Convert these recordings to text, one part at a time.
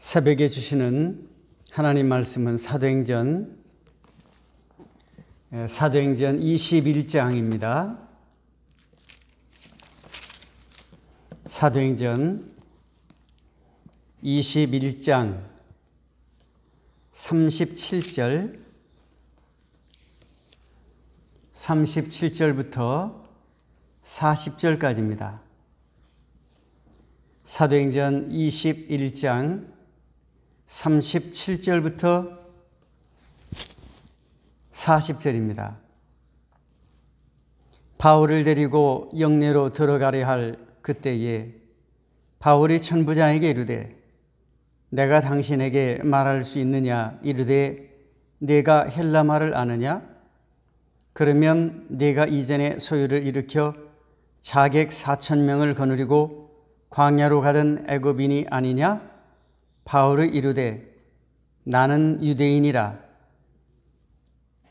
새벽에 주시는 하나님 말씀은 사도행전 21장입니다. 사도행전 21장 37절부터 40절까지입니다. 사도행전 21장 37절부터 40절입니다. 바울을 데리고 영내로 들어가려 할 그때에 바울이 천부장에게 이르되 내가 당신에게 말할 수 있느냐 이르되 네가 헬라 말을 아느냐 그러면 네가 이전에 소유를 일으켜 자객 4,000명을 거느리고 광야로 가던 애굽인이 아니냐? 바울이 이르되 나는 유대인이라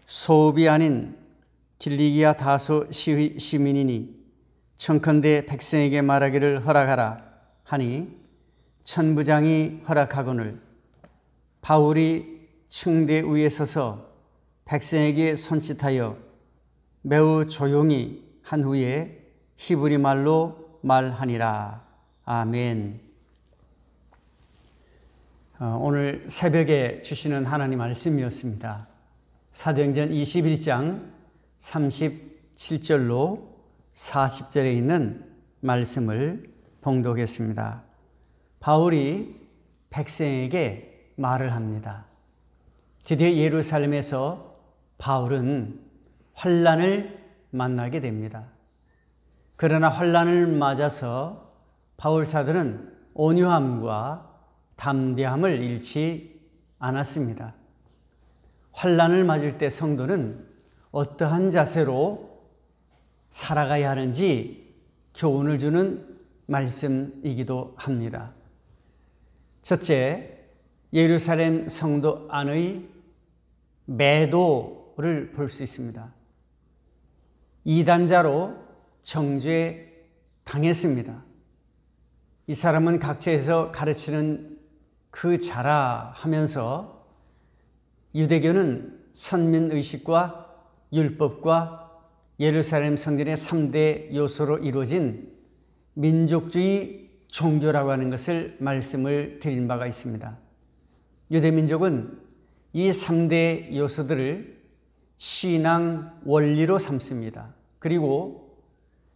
소읍이 아닌 길리기아 다소 시민이니 청컨대 백성에게 말하기를 허락하라 하니 천부장이 허락하거늘 바울이 층대 위에 서서 백성에게 손짓하여 매우 조용히 한 후에 히브리 말로 말하니라. 아멘. 오늘 새벽에 주시는 하나님 말씀이었습니다. 사도행전 21장 37절로 40절에 있는 말씀을 봉독했습니다. 바울이 백성에게 말을 합니다. 드디어 예루살렘에서 바울은 환난을 만나게 됩니다. 그러나 환난을 맞아서 바울 사도는 온유함과 담대함을 잃지 않았습니다. 환난을 맞을 때 성도는 어떠한 자세로 살아가야 하는지 교훈을 주는 말씀이기도 합니다. 첫째, 예루살렘 성도 안의 매도를 볼 수 있습니다. 이단자로 정죄 당했습니다. 이 사람은 각처에서 가르치는 그 자라 하면서 유대교는 선민의식과 율법과 예루살렘 성전의 3대 요소로 이루어진 민족주의 종교라고 하는 것을 말씀을 드린 바가 있습니다. 유대민족은 이 3대 요소들을 신앙 원리로 삼습니다. 그리고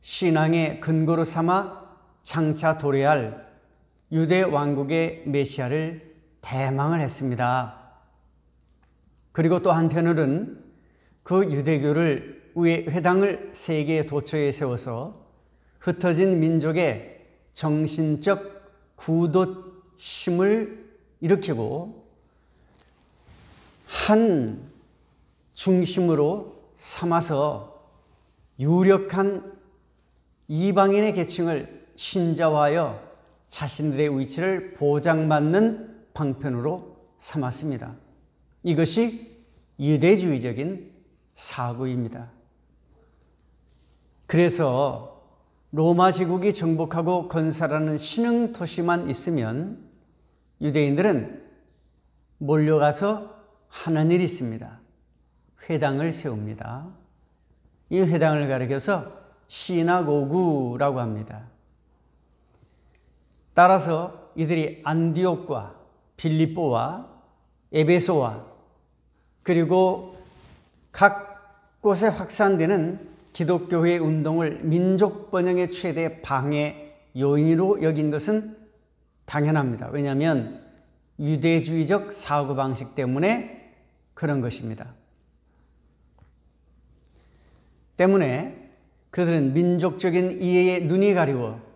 신앙의 근거로 삼아 장차 도래할 유대 왕국의 메시아를 대망을 했습니다. 그리고 또 한편으로는 그 유대교를 위해 회당을 세계 도처에 세워서 흩어진 민족의 정신적 굳어침을 일으키고 한 중심으로 삼아서 유력한 이방인의 계층을 신자화하여 자신들의 위치를 보장받는 방편으로 삼았습니다. 이것이 유대주의적인 사고입니다. 그래서 로마 제국이 정복하고 건설하는 신흥 도시만 있으면 유대인들은 몰려가서 하는 일이 있습니다. 회당을 세웁니다. 이 회당을 가리켜서 시나고구라고 합니다. 따라서 이들이 안디옥과 빌립보와 에베소와 그리고 각 곳에 확산되는 기독교회 운동을 민족 번영의 최대 방해 요인으로 여긴 것은 당연합니다. 왜냐하면 유대주의적 사고방식 때문에 그런 것입니다. 때문에 그들은 민족적인 이해에 눈이 가리워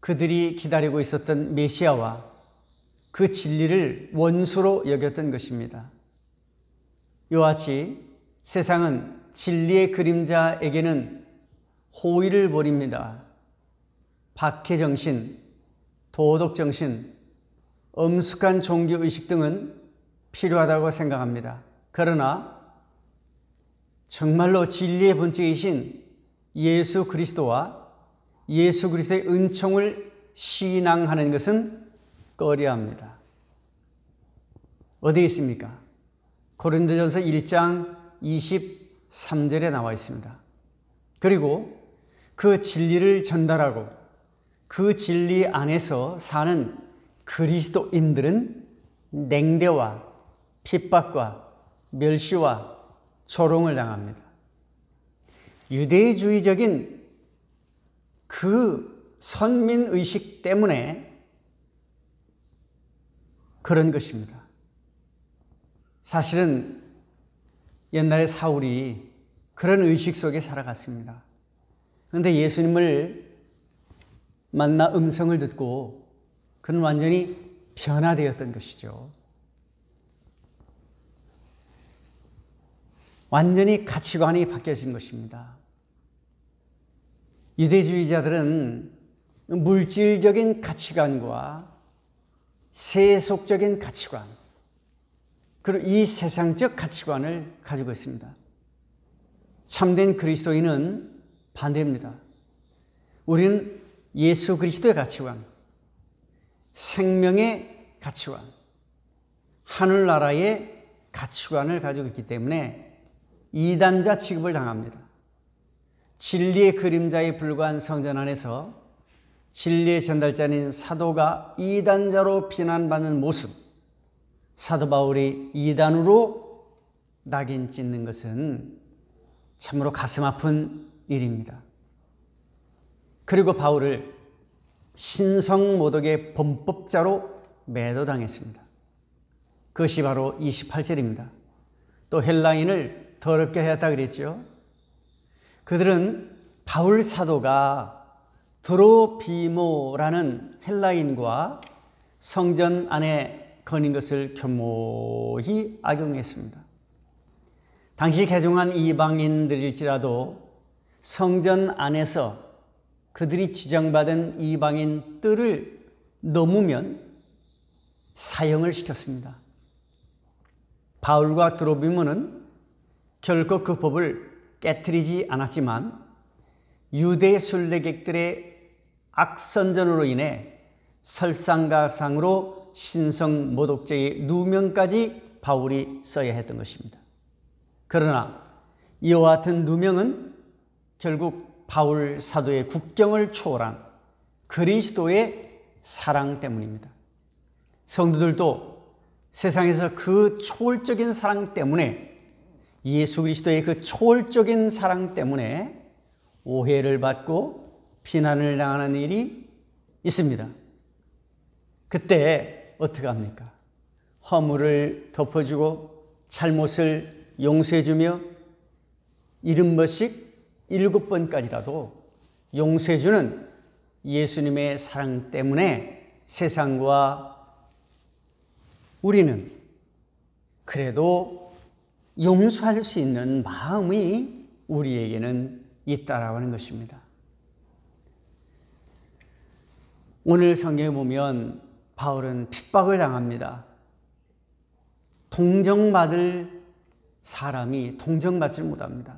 그들이 기다리고 있었던 메시아와 그 진리를 원수로 여겼던 것입니다. 이와 같이 세상은 진리의 그림자에게는 호의를 보립니다. 박해정신, 도덕정신, 엄숙한 종교의식 등은 필요하다고 생각합니다. 그러나 정말로 진리의 본체이신 예수 그리스도와 예수 그리스도의 은총을 신앙하는 것은 꺼려합니다. 어디에 있습니까? 고린도전서 1장 23절에 나와 있습니다. 그리고 그 진리를 전달하고 그 진리 안에서 사는 그리스도인들은 냉대와 핍박과 멸시와 조롱을 당합니다. 유대주의적인 그 선민의식 때문에 그런 것입니다. 사실은 옛날에 사울이 그런 의식 속에 살아갔습니다. 그런데 예수님을 만나 음성을 듣고 그는 완전히 변화되었던 것이죠. 완전히 가치관이 바뀌어진 것입니다. 유대주의자들은 물질적인 가치관과 세속적인 가치관, 그리고 이 세상적 가치관을 가지고 있습니다. 참된 그리스도인은 반대입니다. 우리는 예수 그리스도의 가치관, 생명의 가치관, 하늘나라의 가치관을 가지고 있기 때문에 이단자 취급을 당합니다. 진리의 그림자에 불과한 성전 안에서 진리의 전달자인 사도가 이단자로 비난받는 모습, 사도 바울이 이단으로 낙인 찍는 것은 참으로 가슴 아픈 일입니다. 그리고 바울을 신성모독의 범법자로 매도당했습니다. 그것이 바로 28절입니다. 또 헬라인을 더럽게 하였다 그랬죠. 그들은 바울 사도가 드로비모라는 헬라인과 성전 안에 거닌 것을 교모히 악용했습니다. 당시 개종한 이방인들일지라도 성전 안에서 그들이 지정받은 이방인 뜰을 넘으면 사형을 시켰습니다. 바울과 드로비모는 결코 그 법을 깨트리지 않았지만 유대 순례객들의 악선전으로 인해 설상가상으로 신성모독죄의 누명까지 바울이 써야 했던 것입니다. 그러나 이와 같은 누명은 결국 바울 사도의 국경을 초월한 그리스도의 사랑 때문입니다. 성도들도 세상에서 그 초월적인 사랑 때문에, 예수 그리스도의 그 초월적인 사랑 때문에 오해를 받고 비난을 당하는 일이 있습니다. 그때 어떻게 합니까? 허물을 덮어주고 잘못을 용서해주며 70번씩 7번까지라도 용서해주는 예수님의 사랑 때문에 세상과 우리는 그래도 용서할 수 있는 마음이 우리에게는 있다라고 하는 것입니다. 오늘 성경에 보면 바울은 핍박을 당합니다. 동정받을 사람이 동정받지 못합니다.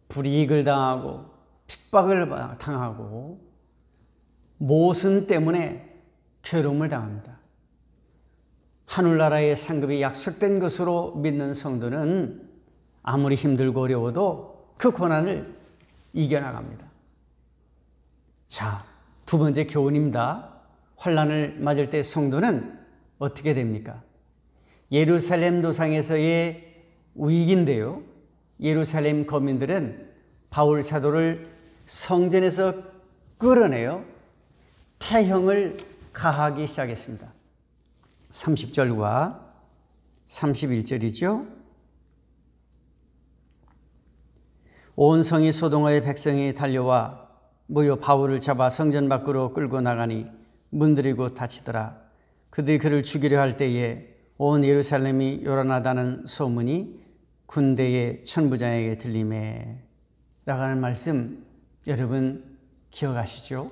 불이익을 당하고 핍박을 당하고 모순 때문에 괴로움을 당합니다. 하늘나라의 상급이 약속된 것으로 믿는 성도는 아무리 힘들고 어려워도 그 고난을 이겨나갑니다. 자, 두 번째 교훈입니다. 환난을 맞을 때 성도는 어떻게 됩니까? 예루살렘 도상에서의 위기인데요. 예루살렘 거민들은 바울 사도를 성전에서 끌어내어 태형을 가하기 시작했습니다. 30절과 31절이죠. 온 성이 소동하여 백성이 달려와 모여 바울을 잡아 성전 밖으로 끌고 나가니 문드리고 다치더라. 그들이 그를 죽이려 할 때에 온 예루살렘이 요란하다는 소문이 군대의 천부장에게 들리매 라는 말씀 여러분 기억하시죠?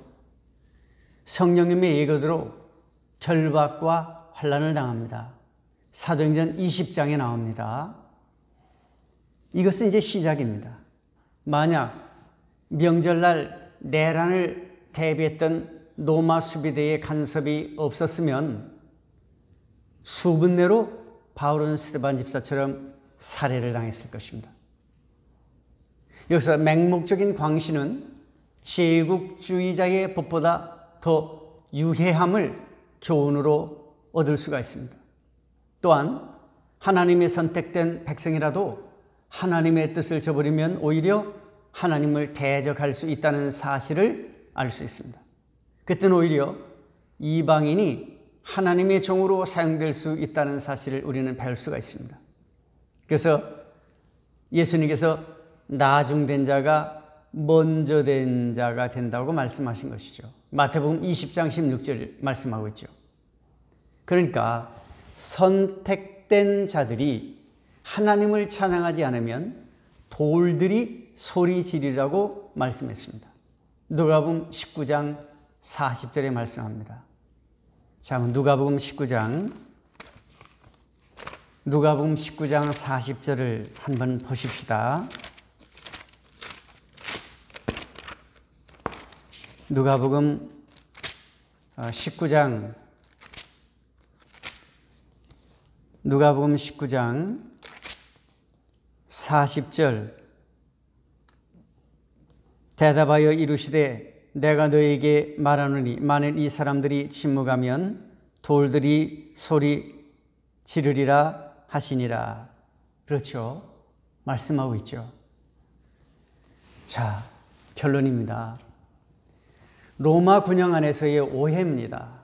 성령님의 예고대로 결박과 환난을 당합니다. 사도행전 20장에 나옵니다. 이것은 이제 시작입니다. 만약 명절날 내란을 대비했던 로마 수비대의 간섭이 없었으면 수분 내로 바울은 스데반 집사처럼 살해를 당했을 것입니다. 여기서 맹목적인 광신은 제국주의자의 법보다 더 유해함을 교훈으로 얻을 수가 있습니다. 또한 하나님의 선택된 백성이라도 하나님의 뜻을 저버리면 오히려 하나님을 대적할 수 있다는 사실을 알 수 있습니다. 그때는 오히려 이방인이 하나님의 종으로 사용될 수 있다는 사실을 우리는 배울 수가 있습니다. 그래서 예수님께서 나중된 자가 먼저 된 자가 된다고 말씀하신 것이죠. 마태복음 20장 16절 말씀하고 있죠. 그러니까 선택된 자들이 하나님을 찬양하지 않으면 돌들이 소리 지르라고 말씀했습니다. 누가복음 19장 40절에 말씀합니다. 자, 누가복음 19장 40절을 한번 보십시다. 누가복음 19장 40절 대답하여 이르시되 내가 너에게 말하노니 만일 이 사람들이 침묵하면 돌들이 소리 지르리라 하시니라. 그렇죠? 말씀하고 있죠. 자, 결론입니다. 로마 군영 안에서의 오해입니다.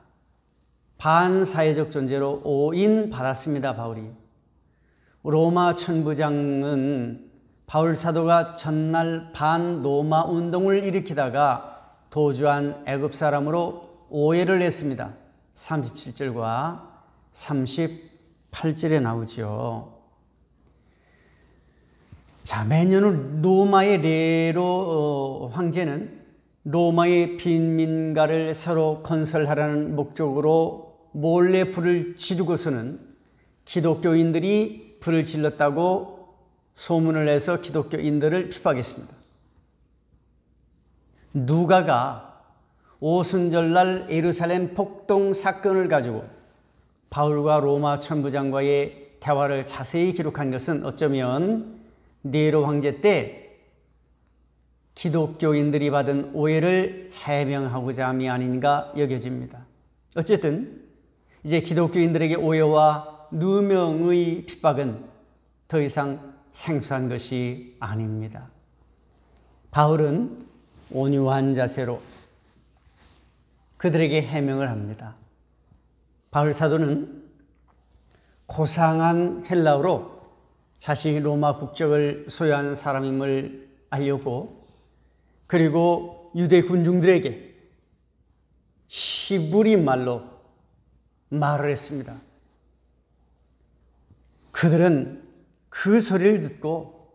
반사회적 존재로 오인받았습니다, 바울이. 로마 천부장은 바울 사도가 전날 반로마 운동을 일으키다가 도주한 애굽 사람으로 오해를 했습니다. 37절과 38절에 나오죠. 자, 매년 로마의 네로 황제는 로마의 빈민가를 새로 건설하라는 목적으로 몰래 불을 지르고서는 기독교인들이 불을 질렀다고 소문을 내서 기독교인들을 핍박했습니다. 누가가 오순절날 예루살렘 폭동 사건을 가지고 바울과 로마 천부장과의 대화를 자세히 기록한 것은 어쩌면 네로 황제 때 기독교인들이 받은 오해를 해명하고자 함이 아닌가 여겨집니다. 어쨌든 이제 기독교인들에게 오해와 누명의 핍박은 더 이상 생소한 것이 아닙니다. 바울은 온유한 자세로 그들에게 해명을 합니다. 바울 사도는 고상한 헬라어로 자신이 로마 국적을 소유한 사람임을 알렸고, 그리고 유대 군중들에게 히브리 말로 말을 했습니다. 그들은 그 소리를 듣고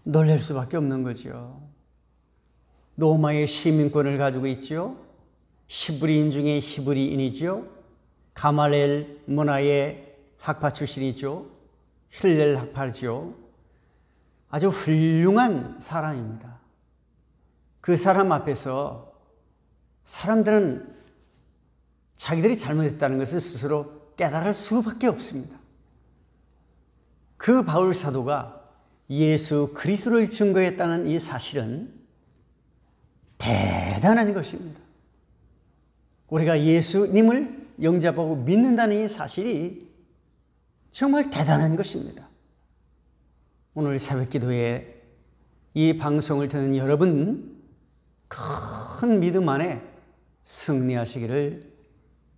놀랄 수밖에 없는 거죠. 로마의 시민권을 가지고 있지요. 히브리인 중에 히브리인이지요. 가말리엘 문화의 학파 출신이죠. 힐렐 학파지요. 아주 훌륭한 사람입니다. 그 사람 앞에서 사람들은 자기들이 잘못했다는 것을 스스로 깨달을 수밖에 없습니다. 그 바울 사도가 예수 그리스도를 증거했다는 이 사실은 대단한 것입니다. 우리가 예수님을 영접하고 믿는다는 이 사실이 정말 대단한 것입니다. 오늘 새벽기도에 이 방송을 듣는 여러분, 큰 믿음 안에 승리하시기를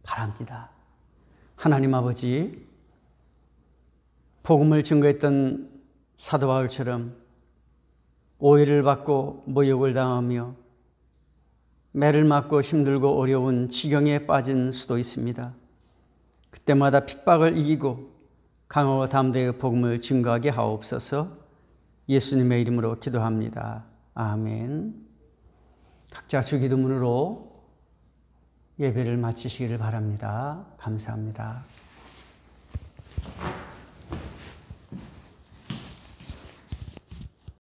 바랍니다. 하나님 아버지, 복음을 증거했던 사도 바울처럼 오해를 받고 모욕을 당하며 매를 맞고 힘들고 어려운 지경에 빠진 수도 있습니다. 그때마다 핍박을 이기고 강하고 담대하게 복음을 증거하게 하옵소서. 예수님의 이름으로 기도합니다. 아멘. 각자 주기도문으로 예배를 마치시기를 바랍니다. 감사합니다.